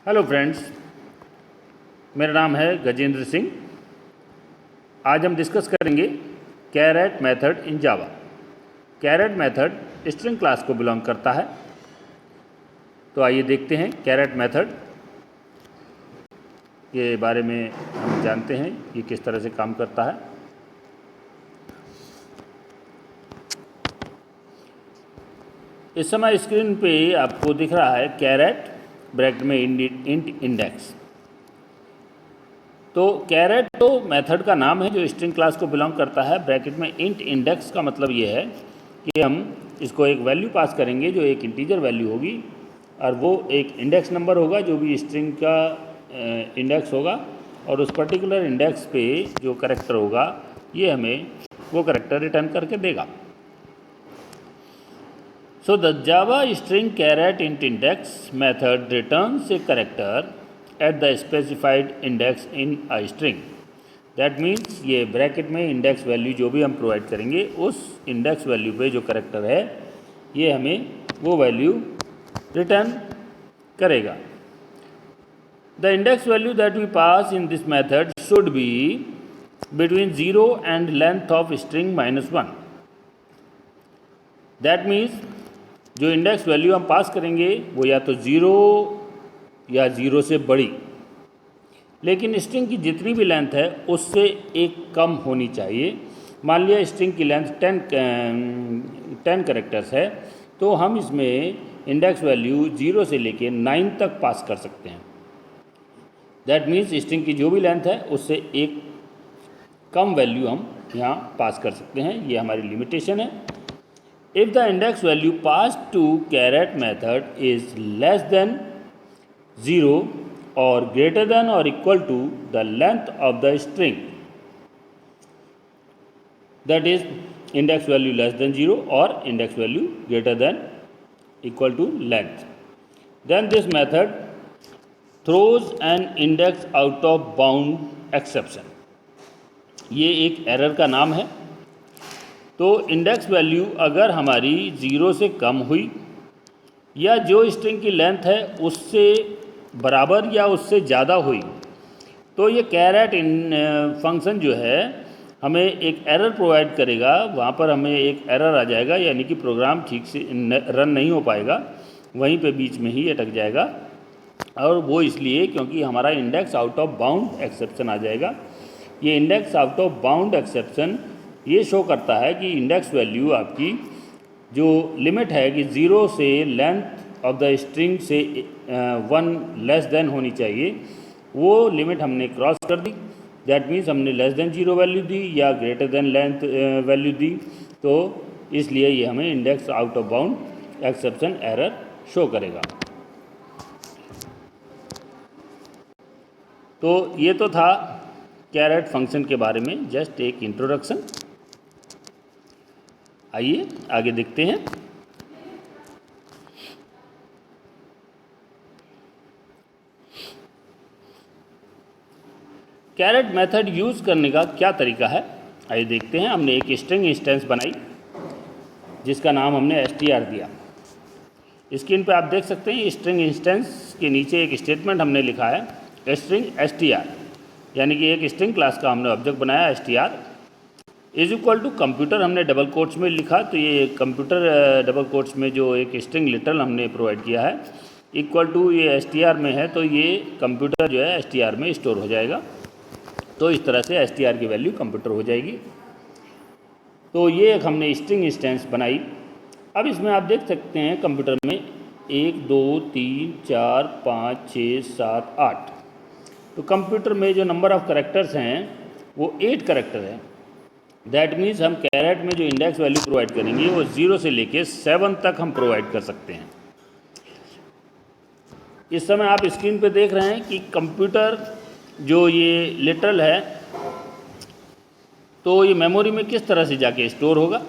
Hello friends, मेरा नाम है गजेंद्र सिंह। आज हम डिस्कस करेंगे charAt method in Java. CharAt method string class को बिलोंग करता है। तो आइए देखते हैं कैरेट मेथड के बारे में हम जानते हैं ये किस तरह से काम करता है। इस समय स्क्रीन पे आपको दिख रहा है कैरेट ब्रैकेट में इंट इंडेक्स। तो कैरेट तो मेथड का नाम है जो स्ट्रिंग क्लास को बिलोंग करता है। ब्रैकेट में इंट इंडेक्स का मतलब ये है कि हम इसको एक वैल्यू पास करेंगे जो एक इंटीजर वैल्यू होगी और वो एक इंडेक्स नंबर होगा जो भी स्ट्रिंग का इंडेक्स होगा, और उस पर्टिकुलर इंडेक्स पे जो करैक्टर होगा ये हमें वो करैक्टर रिटर्न करके देगा। So the Java string caret int index method returns a character at the specified index in a string. That means ये ब्रैकेट में इंडेक्स वैल्यू जो भी हम प्रोवाइड करेंगे उस इंडेक्स वैल्यू पे जो करैक्टर है ये हमें वो वैल्यू रिटर्न करेगा। The index value that we pass in this method should be between 0 and length of string -1. That means जो इंडेक्स वैल्यू हम पास करेंगे वो या तो 0 या 0 से बड़ी, लेकिन स्ट्रिंग की जितनी भी लेंथ है उससे एक कम होनी चाहिए। मान लिया स्ट्रिंग की लेंथ 10 कैरेक्टर्स है तो हम इसमें इंडेक्स वैल्यू 0 से लेके 9 तक पास कर सकते हैं। दैट मीन्स स्ट्रिंग की जो भी लेंथ है उससे एक कम वैल्यू हम यहाँ पास कर सकते हैं। ये हमारी लिमिटेशन है। If the index value passed to caret method is less than 0 or greater than or equal to the length of the string, that is index value less than 0 or index value greater than equal to length, then this method throws an index out of bound exception. ये एक error का नाम है। तो index value अगर हमारी 0 से कम हुई या जो स्ट्रिंग की लेंथ है उससे बराबर या उससे ज़्यादा हुई तो ये कैरेट फंक्शन जो है हमें एक एरर प्रोवाइड करेगा। वहाँ पर हमें एक एरर आ जाएगा, यानी कि प्रोग्राम ठीक से रन नहीं हो पाएगा, वहीं पे बीच में ही अटक जाएगा। और वो इसलिए क्योंकि हमारा index out of bound exception आ जाएगा। ये index out of bound exception ये शो करता है कि इंडेक्स वैल्यू आपकी जो लिमिट है कि 0 से लेंथ ऑफ द स्ट्रिंग से 1 लेस देन होनी चाहिए, वो लिमिट हमने क्रॉस कर दी। दैट मीन्स हमने लेस देन 0 वैल्यू दी या ग्रेटर देन लेंथ वैल्यू दी, तो इसलिए ये हमें index out of bound exception error show करेगा। तो ये तो था कैरेट फंक्शन के बारे में जस्ट एक इंट्रोडक्शन। आइए आगे देखते हैं। कैरेट मेथड यूज़ करने का क्या तरीका है, आइए देखते हैं। हमने एक स्ट्रिंग इंस्टेंस बनाई जिसका नाम हमने str दिया। स्क्रीन पे आप देख सकते हैं स्ट्रिंग इंस्टेंस के नीचे एक स्टेटमेंट हमने लिखा है स्ट्रिंग str, यानी कि एक स्ट्रिंग क्लास का हमने ऑब्जेक्ट बनाया str is equal to computer हमने डबल कोट्स में लिखा। तो ये कंप्यूटर डबल कोट्स में जो एक स्ट्रिंग लिटरल हमने प्रोवाइड किया है इक्वल टू ये str में है, तो ये कंप्यूटर जो है str में स्टोर हो जाएगा। तो इस तरह से str की वैल्यू कंप्यूटर हो जाएगी। तो ये एक हमने स्ट्रिंग इंस्टेंस बनाई। अब इसमें आप देख सकते हैं कंप्यूटर में 1 2 3 4 5 6 7 8, तो कंप्यूटर में जो नंबर ऑफ़ करेक्टर्स हैं वो 8 करेक्टर हैं। दैट मीन्स हम कैरेट में जो इंडेक्स वैल्यू प्रोवाइड करेंगे वो 0 से लेके 7 तक हम प्रोवाइड कर सकते हैं। इस समय आप स्क्रीन पे देख रहे हैं कि कंप्यूटर जो ये लिटरल है तो ये मेमोरी में किस तरह से जाके स्टोर होगा।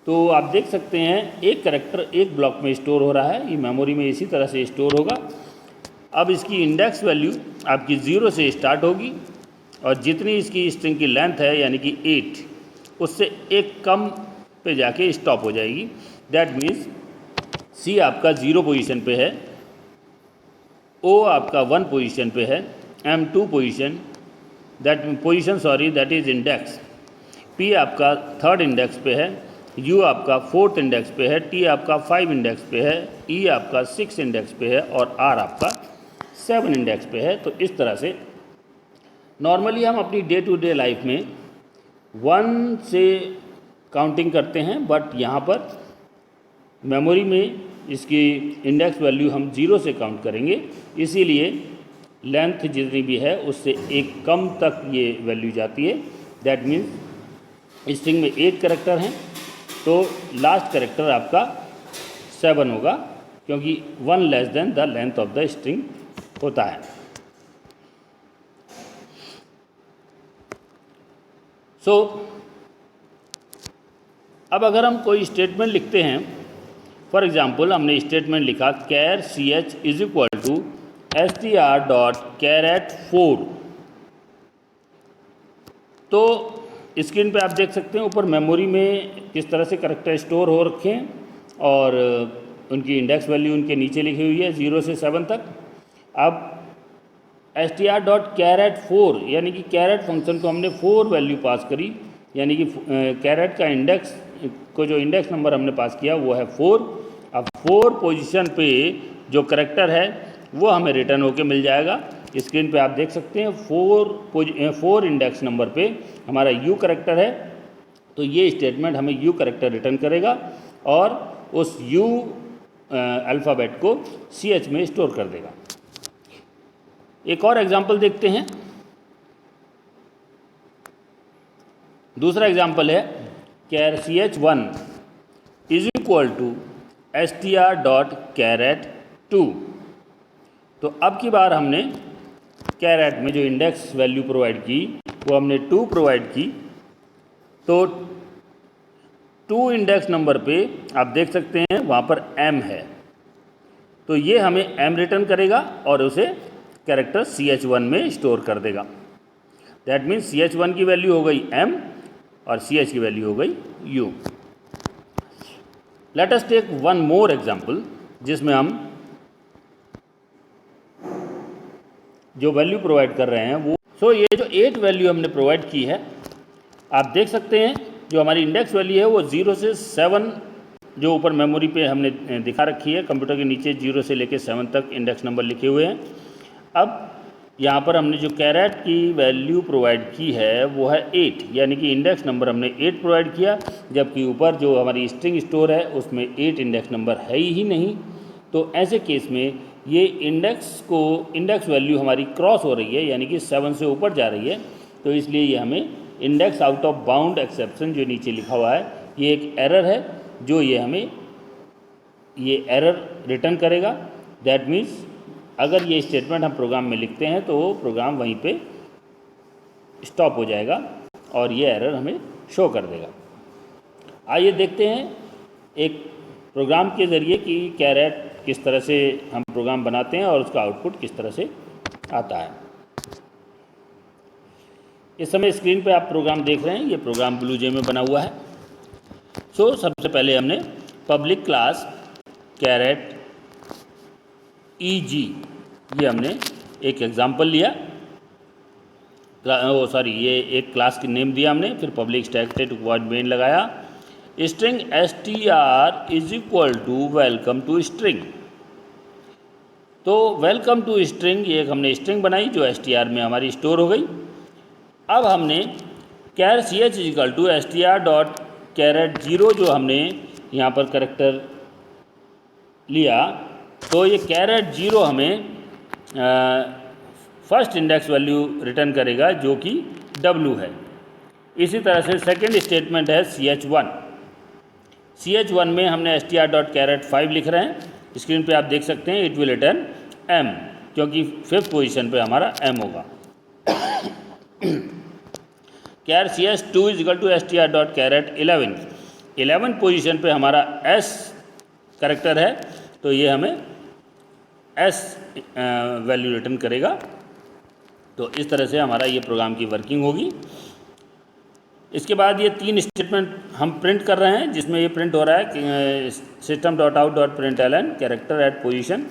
तो आप देख सकते हैं एक करैक्टर एक ब्लॉक में स्टोर हो रहा है, ये मेमोरी में इसी तरह से स्टोर होगा। अब इसकी इंडेक्स वैल्यू आपकी 0 से स्टार्ट होगी और जितनी इसकी स्ट्रिंग की लेंथ है यानी कि 8 उससे एक कम पे जाके स्टॉप हो जाएगी। दैट मीन्स सी आपका 0 पोजीशन पे है, ओ आपका 1 पोजीशन पे है, M 2 position, that is index, P आपका 3rd इंडेक्स पे है, यू आपका 4th इंडेक्स पे है, टी आपका 5 इंडेक्स पे है, ई आपका 6 इंडेक्स पे है और आर आपका 7 इंडेक्स पे है। तो इस तरह से नॉर्मली हम अपनी डे टू डे लाइफ में 1 से काउंटिंग करते हैं, बट यहाँ पर मेमोरी में इसकी इंडेक्स वैल्यू हम 0 से काउंट करेंगे, इसीलिए लेंथ जितनी भी है उससे एक कम तक ये वैल्यू जाती है। दैट मीन्स स्ट्रिंग में 8 कैरेक्टर हैं तो लास्ट कैरेक्टर आपका 7 होगा, क्योंकि 1 less than the length of the string होता है। सो अब अगर हम कोई स्टेटमेंट लिखते हैं, फॉर एग्जाम्पल हमने स्टेटमेंट लिखा char C H is equal to str.char@4, तो स्क्रीन पे आप देख सकते हैं ऊपर मेमोरी में किस तरह से कैरेक्टर स्टोर हो रखे हैं और उनकी इंडेक्स वैल्यू उनके नीचे लिखी हुई है 0 से 7 तक। अब str.char@4 यानी कि कैरेट फंक्शन को हमने 4 वैल्यू पास करी, यानी कि कैरेट का इंडेक्स को जो इंडेक्स नंबर हमने पास किया वो है 4। अब 4 पोजीशन पे जो कैरेक्टर है वो हमें रिटर्न होके मिल जाएगा। स्क्रीन पे आप देख सकते हैं 4 इंडेक्स नंबर पे हमारा यू कैरेक्टर है, तो ये स्टेटमेंट हमें यू कैरेक्टर रिटर्न करेगा और उस यू अल्फ़ाबेट को सी एच में स्टोर कर देगा। एक और एग्जांपल देखते हैं। दूसरा एग्जांपल है char C H 1 is equal to str.char@2। तो अब की बार हमने कैरेट में जो इंडेक्स वैल्यू प्रोवाइड की वो हमने 2 प्रोवाइड की, तो 2 इंडेक्स नंबर पे आप देख सकते हैं वहाँ पर m है, तो ये हमें m रिटर्न करेगा और उसे कैरेक्टर ch1 में स्टोर कर देगा। दैट मीन्स ch1 की वैल्यू हो गई m और ch की वैल्यू हो गई u। Let us take one more example जिसमें हम जो वैल्यू प्रोवाइड कर रहे हैं वो ये जो 8 वैल्यू हमने प्रोवाइड की है, आप देख सकते हैं जो हमारी इंडेक्स वैल्यू है वो 0 से 7 जो ऊपर मेमोरी पे हमने दिखा रखी है, कंप्यूटर के नीचे 0 से लेकर 7 तक इंडेक्स नंबर लिखे हुए हैं। अब यहाँ पर हमने जो कैरेट की वैल्यू प्रोवाइड की है वो है 8, यानी कि इंडेक्स नंबर हमने 8 प्रोवाइड किया, जबकि ऊपर जो हमारी स्ट्रिंग स्टोर है उसमें 8 इंडेक्स नंबर है ही नहीं। तो ऐसे केस में ये इंडेक्स वैल्यू हमारी क्रॉस हो रही है, यानी कि 7 से ऊपर जा रही है, तो इसलिए ये हमें index out of bound exception जो नीचे लिखा हुआ है ये एक एरर है, जो ये हमें ये एरर रिटर्न करेगा। दैट मीन्स अगर ये स्टेटमेंट हम प्रोग्राम में लिखते हैं तो वो प्रोग्राम वहीं पे स्टॉप हो जाएगा और ये एरर हमें शो कर देगा। आइए देखते हैं एक प्रोग्राम के ज़रिए कि कैरेट किस तरह से हम प्रोग्राम बनाते हैं और उसका आउटपुट किस तरह से आता है। इस समय स्क्रीन पे आप प्रोग्राम देख रहे हैं, ये प्रोग्राम ब्लूजे में बना हुआ है। सबसे पहले हमने पब्लिक क्लास कैरेट EG ये हमने एक एग्जांपल लिया, ये एक क्लास की नेम दिया हमने, फिर पब्लिक स्टैटिक वॉइड मेन लगाया, string str is equal to welcome to string. तो वेलकम टू स्ट्रिंग ये एक हमने स्ट्रिंग बनाई जो str में हमारी स्टोर हो गई। अब हमने char ch is equal to str.char@0 जो हमने यहाँ पर कैरेक्टर लिया, तो ये कैरेट 0 हमें फर्स्ट इंडेक्स वैल्यू रिटर्न करेगा जो कि w है। इसी तरह से सेकंड स्टेटमेंट है ch1 में हमने str.char@5 लिख रहे हैं। स्क्रीन पे आप देख सकते हैं इट विल रिटर्न m, क्योंकि 5th पोजीशन पे हमारा m होगा। Char ch2 is equal to str.char@11 position पे हमारा s कैरेक्टर है, तो ये हमें s वैल्यू रिटर्न करेगा। तो इस तरह से हमारा ये प्रोग्राम की वर्किंग होगी। इसके बाद ये 3 स्टेटमेंट हम प्रिंट कर रहे हैं, जिसमें ये प्रिंट हो रहा है कि system.out.println character eight position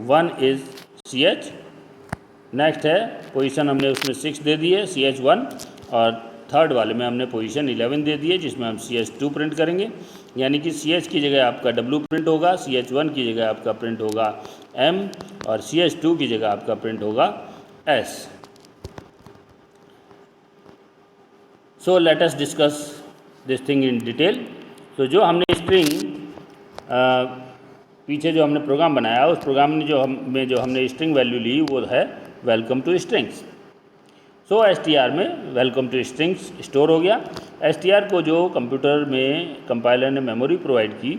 1 is CH। Next है पोजीशन हमने उसमें 6 दे दी है CH1, और थर्ड वाले में हमने पोजीशन 11 दे दी है जिसमें हम CH2 प्रिंट करेंगे। यानी कि CH की जगह आपका W प्रिंट होगा, CH1 की जगह आपका प्रिंट होगा M, और CH2 की जगह आपका प्रिंट होगा S। So let us discuss this thing in detail. तो जो हमने स्ट्रिंग पीछे जो हमने प्रोग्राम बनाया, उस प्रोग्राम में जो हमने स्ट्रिंग वैल्यू ली वो है वेलकम टू स्ट्रिंग्स। सो STR में वेलकम टू स्ट्रिंग्स स्टोर हो गया। STR को जो कंप्यूटर में कंपाइलर ने मेमोरी प्रोवाइड की,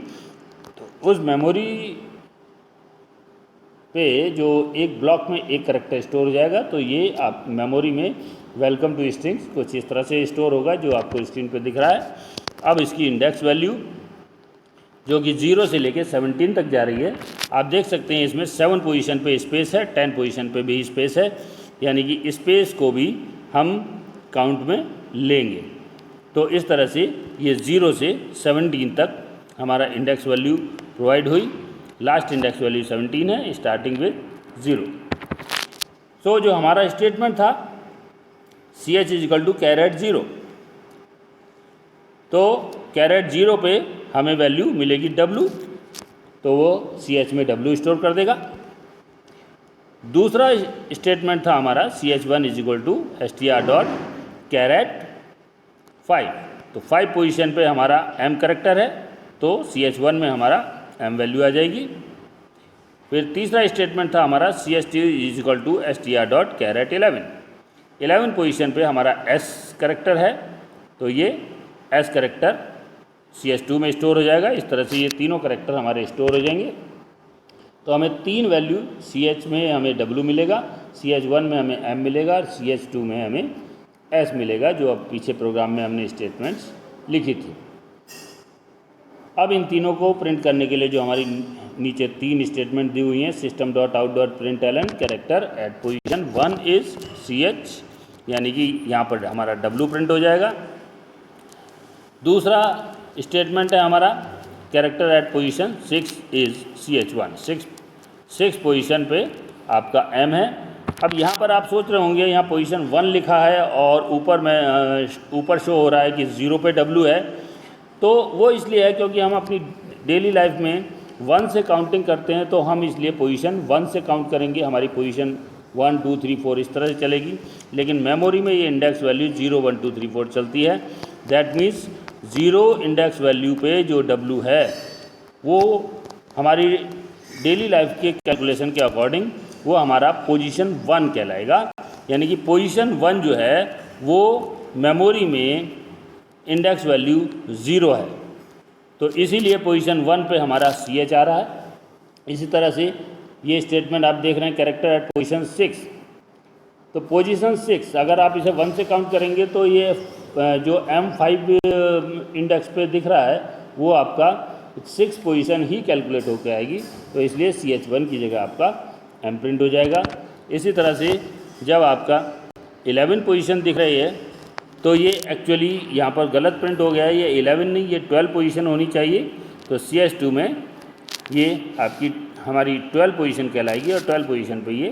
तो उस मेमोरी पे जो एक ब्लॉक में एक करैक्टर स्टोर हो जाएगा। तो ये आप मेमोरी में वेलकम टू स्ट्रिंग्स कुछ इस तरह से स्टोर होगा जो आपको स्क्रीन पे दिख रहा है। अब इसकी इंडेक्स वैल्यू जो कि 0 से लेके 17 तक जा रही है। आप देख सकते हैं इसमें 7 पोजीशन पे स्पेस है, 10 पोजीशन पे भी स्पेस है, यानी कि स्पेस को भी हम काउंट में लेंगे। तो इस तरह से ये 0 से 17 तक हमारा इंडेक्स वैल्यू प्रोवाइड हुई। लास्ट इंडेक्स वैल्यू 17 है, स्टार्टिंग विद 0। सो जो हमारा स्टेटमेंट था CH इजिकल टू कैरेट 0, तो कैरेट 0 पे हमें वैल्यू मिलेगी W, तो वो CH में W स्टोर कर देगा। दूसरा स्टेटमेंट था हमारा CH1 is equal to STR dot charAt 5, तो 5 पोजीशन पे हमारा M करेक्टर है, तो CH1 में हमारा M वैल्यू आ जाएगी। फिर तीसरा स्टेटमेंट था हमारा CH2 is equal to STR dot charAt 11 position पे हमारा S करेक्टर है, तो ये S करेक्टर CH2 में स्टोर हो जाएगा। इस तरह से ये तीनों करेक्टर हमारे स्टोर हो जाएंगे। तो हमें 3 वैल्यू CH में हमें W मिलेगा, CH1 में हमें M मिलेगा, और CH2 में हमें S मिलेगा, जो अब पीछे प्रोग्राम में हमने स्टेटमेंट्स लिखी थी। अब इन तीनों को प्रिंट करने के लिए जो हमारी नीचे 3 स्टेटमेंट दी हुई हैं, system dot out dot println character at position 1 is CH, यानी कि यहाँ पर हमारा W प्रिंट हो जाएगा। दूसरा स्टेटमेंट है हमारा character eight position 6 is CH1, 6 position पे आपका M है। अब यहाँ पर आप सोच रहे होंगे यहाँ पोजीशन 1 लिखा है और ऊपर शो हो रहा है कि 0 पे W है। तो वो इसलिए है क्योंकि हम अपनी डेली लाइफ में 1 से काउंटिंग करते हैं, तो हम इसलिए पोजीशन 1 से काउंट करेंगे। हमारी पोजीशन 1 2 3 4 इस तरह से चलेगी, लेकिन मेमोरी में ये इंडेक्स वैल्यू 0 1 2 3 4 चलती है। दैट मीन्स 0 इंडेक्स वैल्यू पे जो W है वो हमारी डेली लाइफ के कैलकुलेशन के अकॉर्डिंग वो हमारा पोजीशन 1 कहलाएगा। यानी कि पोजीशन 1 जो है वो मेमोरी में इंडेक्स वैल्यू 0 है, तो इसीलिए पोजीशन 1 पे हमारा CH आ रहा है। इसी तरह से ये स्टेटमेंट आप देख रहे हैं कैरेक्टर एट पोजीशन 6, तो पोजीशन 6 अगर आप इसे 1 से काउंट करेंगे तो ये जो M5 इंडेक्स पे दिख रहा है वो आपका 6 पोजीशन ही कैलकुलेट होकर आएगी, तो इसलिए CH1 की जगह आपका M प्रिंट हो जाएगा। इसी तरह से जब आपका 11 पोजीशन दिख रही है तो ये एक्चुअली यहाँ पर गलत प्रिंट हो गया है, ये 11 नहीं, ये 12 पोजीशन होनी चाहिए। तो CH2 में ये आपकी हमारी 12 पोजीशन कहलाएगी और 12 पोजीशन पे ये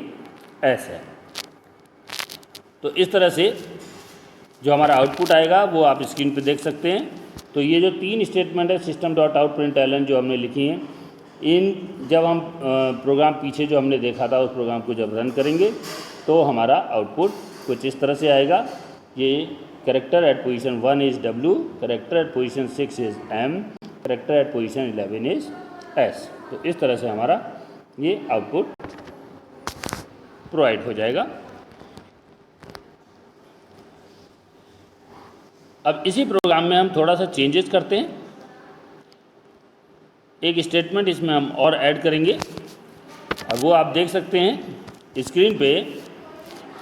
S है। तो इस तरह से जो हमारा आउटपुट आएगा वो आप स्क्रीन पे देख सकते हैं। तो ये जो 3 स्टेटमेंट है system dot out println जो हमने लिखी हैं, इन जब हम प्रोग्राम पीछे जो हमने देखा था उस प्रोग्राम को जब रन करेंगे तो हमारा आउटपुट कुछ इस तरह से आएगा। ये character eight position 1 is W, character eight position 6 is M, character eight position 11 is S। तो इस तरह से हमारा ये आउटपुट प्रोवाइड हो जाएगा। अब इसी प्रोग्राम में हम थोड़ा सा चेंजेस करते हैं। एक स्टेटमेंट इसमें हम और ऐड करेंगे, अब वो आप देख सकते हैं स्क्रीन पे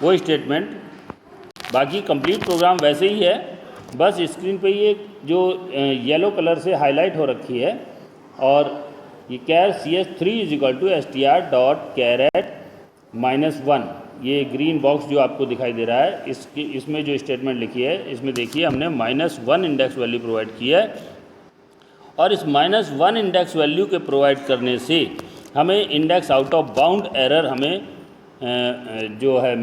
वो स्टेटमेंट। बाकी कंप्लीट प्रोग्राम वैसे ही है, बस स्क्रीन पे ये जो येलो कलर से हाईलाइट हो रखी है और ये char CH3 is equal to STR dot charAt -1, ये ग्रीन बॉक्स जो आपको दिखाई दे रहा है इसमें जो स्टेटमेंट लिखी है इसमें देखिए हमने -1 इंडेक्स वैल्यू प्रोवाइड की है। और इस -1 इंडेक्स वैल्यू के प्रोवाइड करने से हमें index out of bound error हमें जो है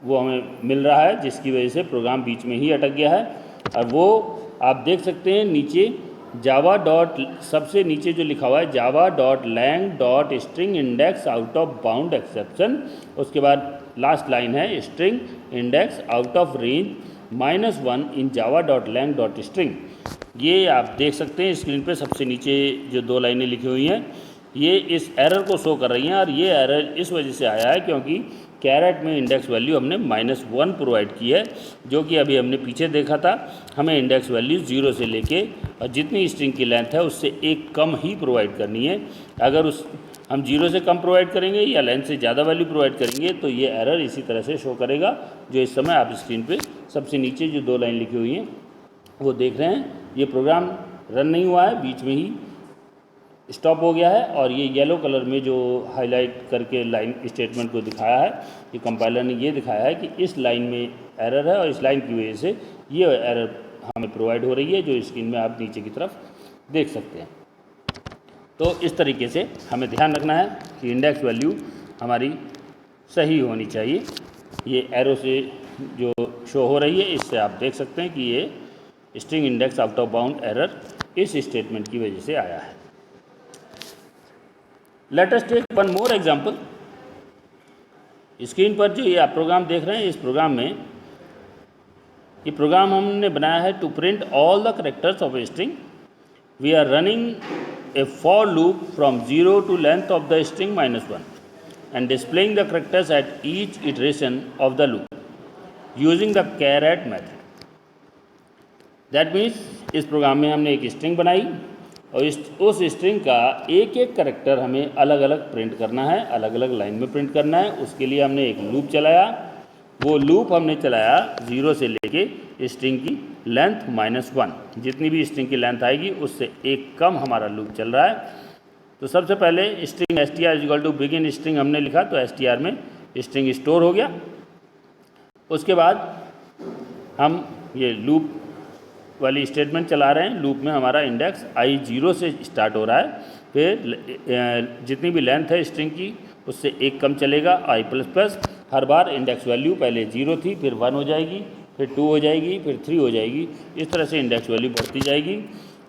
वो हमें मिल रहा है, जिसकी वजह से प्रोग्राम बीच में ही अटक गया है। और वो आप देख सकते हैं नीचे जावा डॉट, सबसे नीचे जो लिखा हुआ है Java dot lang dot string index out of bound exception, उसके बाद लास्ट लाइन है string index out of range -1 in Java dot lang dot string. ये आप देख सकते हैं स्क्रीन पे सबसे नीचे जो 2 लाइनें लिखी हुई हैं, ये इस एरर को शो कर रही हैं। और ये एरर इस वजह से आया है क्योंकि कैरेट में इंडेक्स वैल्यू हमने -1 प्रोवाइड की है, जो कि अभी हमने पीछे देखा था हमें इंडेक्स वैल्यू 0 से लेके और जितनी स्ट्रिंग की लेंथ है उससे एक कम ही प्रोवाइड करनी है। अगर हम 0 से कम प्रोवाइड करेंगे या लेंथ से ज़्यादा वैल्यू प्रोवाइड करेंगे तो ये एरर इसी तरह से शो करेगा, जो इस समय आप स्क्रीन पे सबसे नीचे जो 2 लाइन लिखी हुई हैं वो देख रहे हैं। ये प्रोग्राम रन नहीं हुआ है, बीच में ही स्टॉप हो गया है। और ये येलो कलर में जो हाईलाइट करके लाइन स्टेटमेंट को दिखाया है, ये कंपाइलर ने ये दिखाया है कि इस लाइन में एरर है और इस लाइन की वजह से ये एरर हमें प्रोवाइड हो रही है, जो स्क्रीन में आप नीचे की तरफ देख सकते हैं। तो इस तरीके से हमें ध्यान रखना है कि इंडेक्स वैल्यू हमारी सही होनी चाहिए। ये एरो से जो शो हो रही है इससे आप देख सकते हैं कि ये string index out of bound error इस स्टेटमेंट की वजह से आया है। Let us take one more example. Screen पर जो ये आप प्रोग्राम देख रहे हैं, इस प्रोग्राम में ये प्रोग्राम हमने बनाया है to print all the characters of a string. We are running a for loop from 0 to length of the string -1 and displaying the characters at each iteration of the loop using the caret method. That means इस programme में हमने एक string बनाई और उस string का एक एक करैक्टर हमें अलग अलग प्रिंट करना है, अलग अलग लाइन में प्रिंट करना है। उसके लिए हमने एक लूप चलाया। वो लूप हमने चलाया 0 से लेके स्ट्रिंग की लेंथ -1, जितनी भी स्ट्रिंग की लेंथ आएगी उससे एक कम हमारा लूप चल रहा है। तो सबसे पहले स्ट्रिंग str = बिगिन स्ट्रिंग हमने लिखा, तो str में स्ट्रिंग स्टोर हो गया। उसके बाद हम ये लूप वाली स्टेटमेंट चला रहे हैं। लूप में हमारा इंडेक्स i 0 से स्टार्ट हो रहा है, फिर जितनी भी लेंथ है स्ट्रिंग की उससे एक कम चलेगा i++। Her bar index value पहले 0 थी, फिर 1 हो जाएगी, फिर 2 हो जाएगी, फिर 3 हो जाएगी। इस तरह से इंडेक्स वैल्यू बढ़ती जाएगी।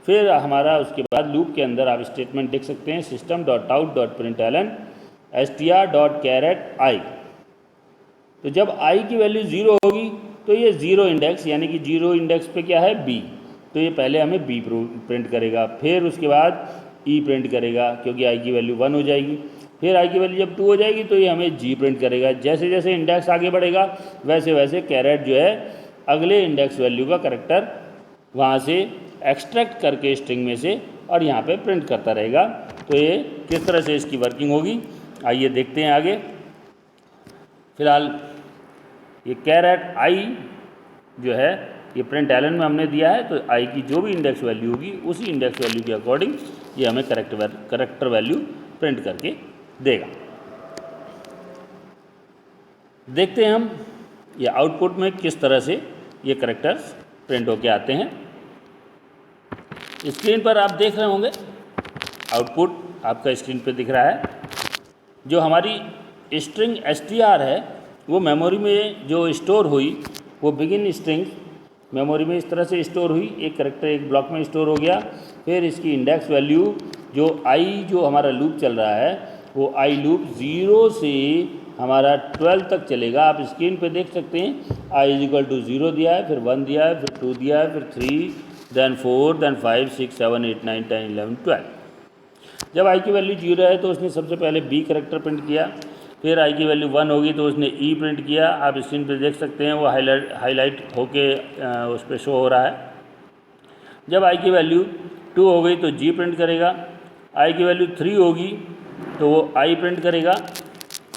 फिर हमारा उसके बाद लूप के अंदर आप स्टेटमेंट देख सकते हैं system.out.println str.caret i। तो जब i की वैल्यू 0 होगी तो ये 0 इंडेक्स, यानी कि 0 इंडेक्स पे क्या है b, तो ये पहले हमें b प्रिंट करेगा। फिर उसके बाद e प्रिंट करेगा क्योंकि i की वैल्यू 1 हो जाएगी। फिर i की वैल्यू जब 2 हो जाएगी तो ये हमें g प्रिंट करेगा। जैसे जैसे इंडेक्स आगे बढ़ेगा वैसे वैसे कैरेट जो है अगले इंडेक्स वैल्यू का करैक्टर वहाँ से एक्सट्रैक्ट करके स्ट्रिंग में से और यहाँ पे प्रिंट करता रहेगा। तो ये किस तरह से इसकी वर्किंग होगी आइए देखते हैं आगे। फिलहाल ये कैरेट i जो है ये println में हमने दिया है, तो i की जो भी इंडेक्स वैल्यू होगी उसी इंडेक्स वैल्यू के अकॉर्डिंग ये हमें करेक्टर वैल्यू प्रिंट करके देगा। देखते हैं हम ये आउटपुट में किस तरह से ये करेक्टर्स प्रिंट होके आते हैं। स्क्रीन पर आप देख रहे होंगे आउटपुट आपका स्क्रीन पे दिख रहा है। जो हमारी स्ट्रिंग str है वो मेमोरी में जो स्टोर हुई वो बिगिन स्ट्रिंग मेमोरी में इस तरह से स्टोर हुई, एक करेक्टर एक ब्लॉक में स्टोर हो गया। फिर इसकी इंडेक्स वैल्यू जो i जो हमारा लूप चल रहा है वो i लूप 0 से हमारा 12 तक चलेगा। आप स्क्रीन पे देख सकते हैं i = 0 दिया है, फिर 1 दिया है, फिर 2 दिया है, फिर 3, then 4, then 5, 6, 7, 8, 9, 10, 11, 12। जब i की वैल्यू 0 है तो उसने सबसे पहले b करेक्टर प्रिंट किया। फिर i की वैल्यू 1 होगी तो उसने e प्रिंट किया। आप स्क्रीन पे देख सकते हैं वो हाईलाइट होके उस पर शो हो रहा है। जब i की वैल्यू 2 हो गई तो g प्रिंट करेगा। i की वैल्यू 3 होगी तो वो i प्रिंट करेगा।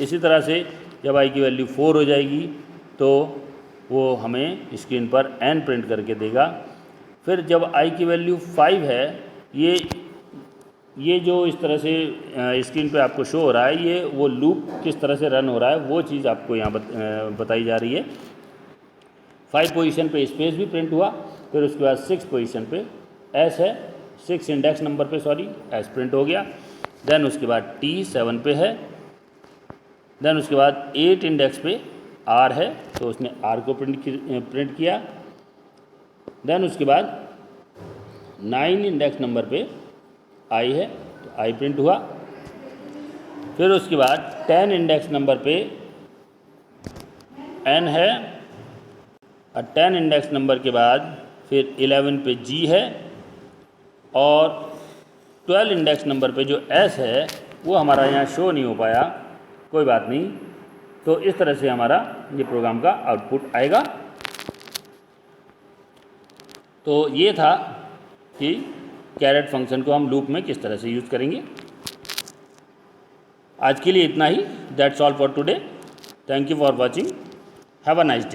इसी तरह से जब i की वैल्यू 4 हो जाएगी तो वो हमें स्क्रीन पर n प्रिंट करके देगा। फिर जब i की वैल्यू 5 है, ये जो इस तरह से स्क्रीन पे आपको शो हो रहा है, ये वो लूप किस तरह से रन हो रहा है वो चीज़ आपको यहाँ बताई जा रही है। 5 पोजीशन पे स्पेस भी प्रिंट हुआ। फिर उसके बाद 6 पोजीशन पे s है, 6 इंडेक्स नंबर पे s प्रिंट हो गया। देन उसके बाद t 7 पे है, देन उसके बाद 8 इंडेक्स पे आर है तो उसने आर को प्रिंट किया। देन उसके बाद 9 इंडेक्स नंबर पे आई है तो आई प्रिंट हुआ। फिर उसके बाद 10 इंडेक्स नंबर पे एन है और 10 इंडेक्स नंबर के बाद फिर 11 पे जी है और 12 इंडेक्स नंबर पे जो एस है वो हमारा यहाँ शो नहीं हो पाया, कोई बात नहीं। तो इस तरह से हमारा ये प्रोग्राम का आउटपुट आएगा। तो ये था कि कैरेट फंक्शन को हम लूप में किस तरह से यूज़ करेंगे। आज के लिए इतना ही। That's all for today. Thank you for watching. Have a nice day.